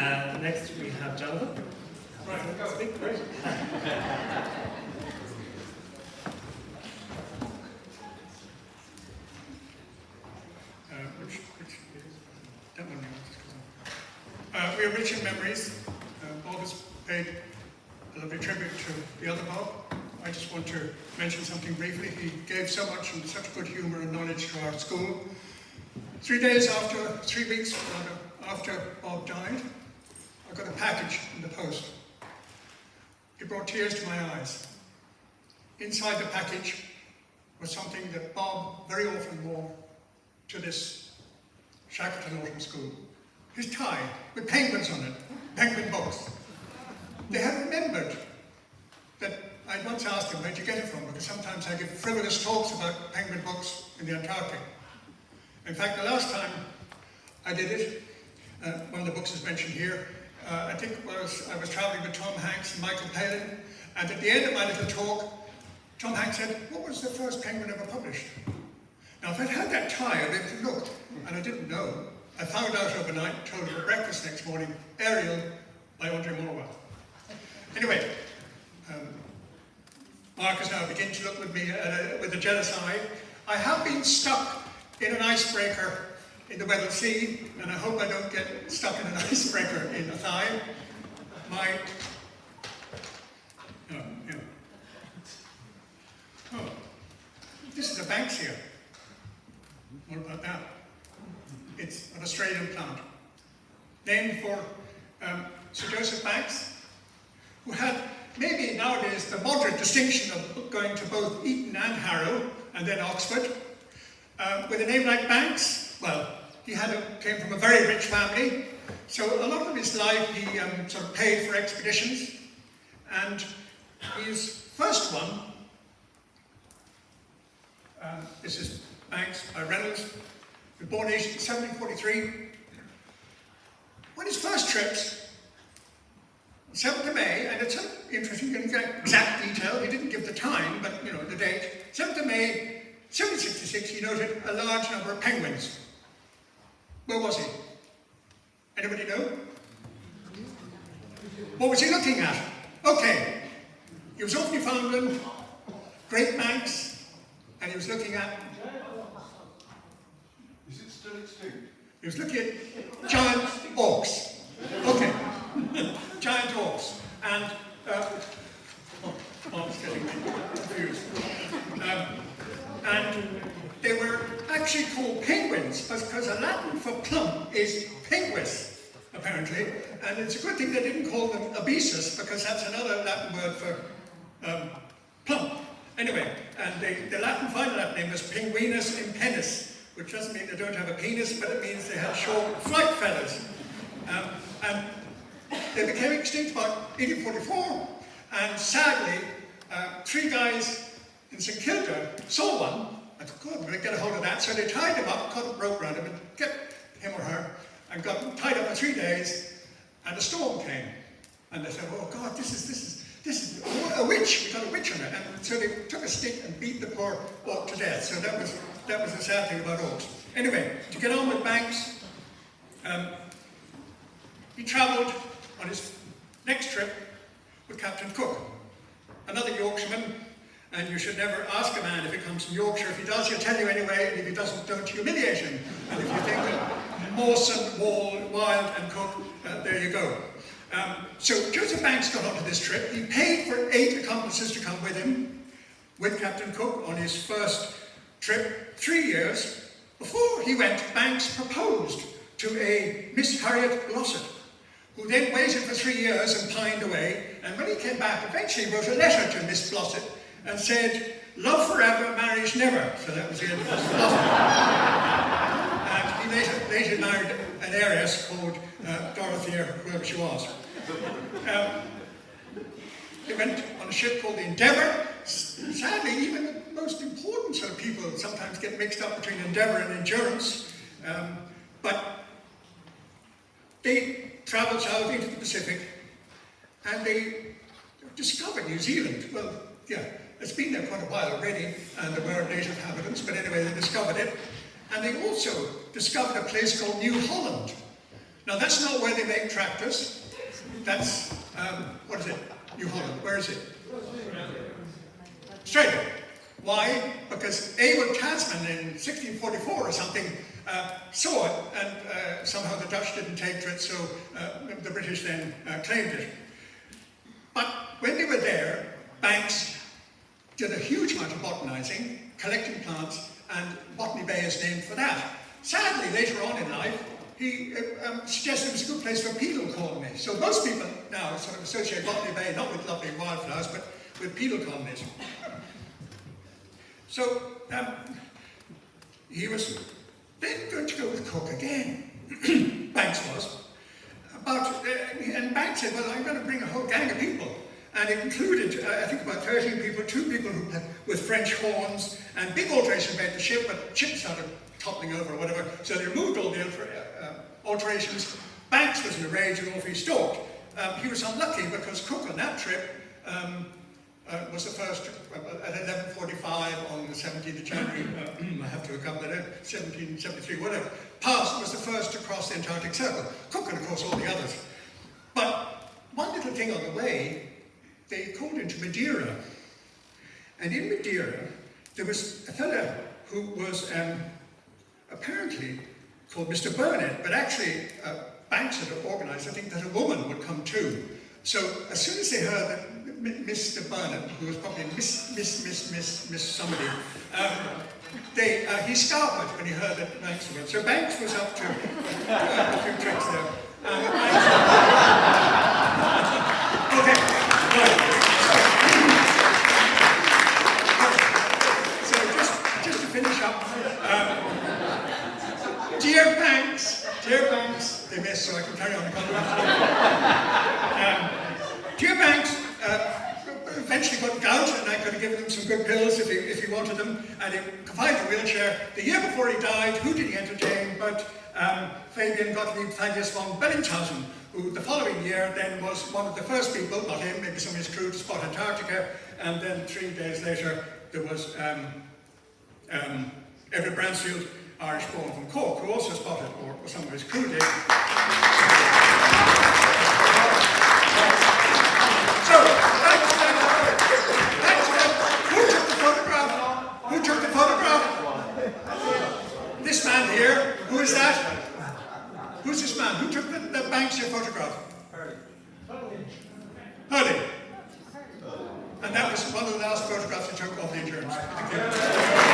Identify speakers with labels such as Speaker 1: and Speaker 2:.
Speaker 1: Next we have Jonathan.
Speaker 2: Right, go. Speak, great. That one. We are rich in memories. Bob has paid a lovely tribute to the other Bob. I just want to mention something briefly. He gave so much and such good humour and knowledge to our school. 3 weeks after Bob died, I got a package in the post. It brought tears to my eyes. Inside the package was something that Bob very often wore to this Shackleton Autumn School. His tie with penguins on it, penguin books. They had remembered that I'd once asked him where'd you get it from, because sometimes I give frivolous talks about penguin books in the Antarctic. In fact, the last time I did it, one of the books is mentioned here, I think I was traveling with Tom Hanks and Michael Palin, and at the end of my little talk, Tom Hanks said, "What was the first penguin ever published?" Now, if I'd had that tie, I'd have looked, and I didn't know. I found out overnight, told him at breakfast next morning, Ariel by Audrey Morwell. Anyway, Mark is now beginning to look with me with a jealous eye. I have been stuck in an icebreaker in the Weddell Sea, and I hope I don't get stuck in an icebreaker in a thigh. Oh, this is a Banksia. What about that? It's an Australian plant, named for Sir Joseph Banks, who had maybe nowadays the moderate distinction of going to both Eton and Harrow, and then Oxford. With a name like Banks, well, he came from a very rich family, so a lot of his life he sort of paid for expeditions, and his first one, this is Banks by Reynolds, he was born in 1743. On his first trips, 7th of May, and it's interesting, you can get exact detail, he didn't give the time, but you know, the date. 7th of May, 1766, he noted a large number of penguins. Where was he? Anybody know? What was he looking at? Okay, he was off Newfoundland, Great Banks, and he was looking at...
Speaker 3: Is it still extinct?
Speaker 2: He was looking at giant auks. Okay, giant auks. And, Mom's getting me confused. And they were actually called penguins, because a Latin for plum is pinguis, apparently. And it's a good thing they didn't call them abesus, because that's another Latin word for plum. Anyway, and the final Latin name was pinguinus impennis, which doesn't mean they don't have a penis, but it means they had short flight feathers. And they became extinct about 1844, and sadly, 3 guys in St Kilda saw one. I thought, God, we'll get a hold of that. So they tied him up, cut a rope around him, and kept him or her, and got him tied up for 3 days, and a storm came. And they said, oh God, this is a witch, we got a witch on it. And so they took a stick and beat the poor auk to death. So that was the sad thing about auks. Anyway, to get on with Banks, he travelled on his next trip with Captain Cook, another Yorkshireman, and you should never ask a man if he comes from Yorkshire. If he does, he'll tell you anyway, and if he doesn't, don't humiliate him. And if you think of Mawson, Wall, Wilde and Cook, there you go. So Joseph Banks got onto this trip. He paid for 8 accomplices to come with him, with Captain Cook on his first trip. 3 years before he went, Banks proposed to a Miss Harriet Glossop, who then waited for 3 years and pined away, and when he came back, eventually wrote a letter to Miss Glossop and said, "Love forever, marriage never." So that was the end of Miss Glossop. And he later married an heiress called Dorothy, or whoever she was. They went on a ship called the Endeavour. Sadly, even the most important sort of people sometimes get mixed up between Endeavour and Endurance. But they travelled south into the Pacific, and they discovered New Zealand. Well, yeah, it's been there quite a while already, and there were native inhabitants, but anyway, they discovered it. And they also discovered a place called New Holland, Now that's not where they make tractors. That's, what is it? New Holland. Where is it? Australia. Why? Because Abel Tasman in 1644 or something saw it, and somehow the Dutch didn't take to it, so the British then claimed it. But when they were there, Banks did a huge amount of botanizing, collecting plants, and Botany Bay is named for that. Sadly, later on in life, he suggested it was a good place for penal colony. So most people now sort of associate Botany Bay not with lovely wildflowers, but with penal colonies. So he was then going to go with Cook again. Banks was. And Banks said, well, I'm going to bring a whole gang of people. And it included, I think, about 13 people, 2 people with French horns, and big alteration about the ship, but ship started toppling over or whatever, so they removed all the alterations. Banks was in a rage and off he stalked. He was unlucky because Cook on that trip was the first, at 11:45 on the 17th of January, I have to look up that, 1773, whatever, was the first to cross the Antarctic Circle. Cook and of course all the others. But one little thing on the way, they called into Madeira. And in Madeira, there was a fellow who was apparently called Mr. Burnett, but actually Banks had organised, I think, that a woman would come too. So as soon as they heard that Mr. Burnett, who was probably Miss somebody, he started when he heard that Banks was. So Banks was up to a few tricks there. Okay, right. So just to finish up, dear Banks, they missed, so I can carry on the conversation. Dear Banks eventually got gout, and I could have given him some good pills if he wanted them, and he confined to a wheelchair. The year before he died, who did he entertain but Fabian Gottlieb Thaddeus von Bellinghausen, who the following year then was one of the first people, not him, maybe some of his crew, to spot Antarctica, and then 3 days later there was Everett Bransfield, Irish-born from Cork, who also spotted, or some of his crew did. So, who took the photograph? This man here. Who is that? Who's this man? Who took the Banksia photograph? Hurley. And that was one of the last photographs he took of the endurance. Thank you.